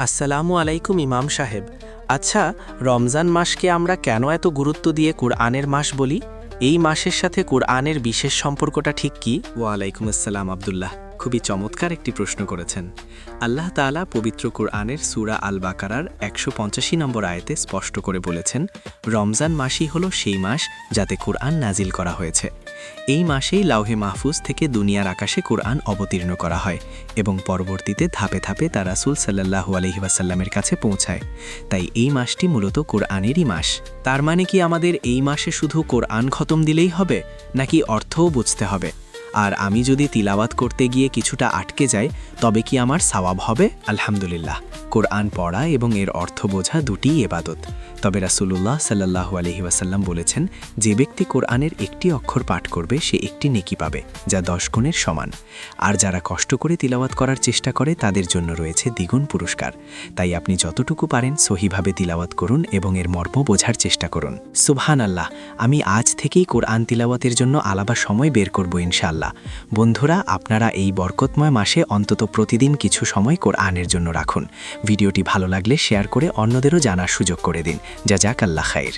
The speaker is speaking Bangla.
আসসালামু আলাইকুম ইমাম সাহেব। আচ্ছা, রমজান মাসকে আমরা কেন এত গুরুত্ব দিয়ে কুরআনের মাস বলি? এই মাসের সাথে কুরআনের বিশেষ সম্পর্কটা ঠিক কি? ওয়ালাইকুম আসসালাম আব্দুল্লাহ, খুবই চমৎকার একটি প্রশ্ন করেছেন। আল্লাহ তাআলা পবিত্র কুরআনের সূরা আল বাকারার ১৮৫ নম্বর আয়াতে স্পষ্ট করে বলেছেন, রমজান মাসই হলো সেই মাস যাতে কুরআন নাজিল করা হয়েছে। এই মাসেই লাউহে মাহফুজ থেকে দুনিয়ার আকাশে কুরআন অবতীর্ণ করা হয় এবং পরবর্তীতে ধাপে ধাপে তা রাসূল সাল্লাল্লাহু আলাইহি ওয়াসাল্লামের কাছে পৌঁছায়। তাই এই মাসটি মূলত কোরআনেরই মাস। তার মানে কি আমাদের এই মাসে শুধু কোরআন খতম দিলেই হবে, নাকি অর্থও বুঝতে হবে? আর আমি যদি তিলাওয়াত করতে গিয়ে কিছুটা আটকে যাই, তবে কি আমার সওয়াব হবে? আলহামদুলিল্লাহ, কোরআন পড়া এবং এর অর্থ বোঝা দুটিই ইবাদত। তবে রাসূলুল্লাহ সাল্লাল্লাহু আলাইহি ওয়াসাল্লাম বলেছেন, যে ব্যক্তি কোরআনের একটি অক্ষর পাঠ করবে সে একটি নেকি পাবে, যা 10 গুণের সমান। আর যারা কষ্ট করে তিলাওয়াত করার চেষ্টা করে তাদের জন্য রয়েছে দ্বিগুণ পুরস্কার। তাই আপনি যতটুকু পারেন সহিভাবে তিলাওয়াত করুন এবং এর মর্ম বোঝার চেষ্টা করুন। সুবহানাল্লাহ, আমি আজ থেকেই কোরআন তিলাওয়াতের জন্য আলাদা সময় বের করব ইনশাআল্লাহ। বন্ধুরা, আপনারা এই বরকতময় মাসে অন্তত প্রতিদিন কিছু সময় কোরআনের জন্য রাখুন। ভিডিওটি ভালো লাগলে শেয়ার করে অন্যদেরও জানার সুযোগ করে দিন। জাযাকাল্লাহ খাইর।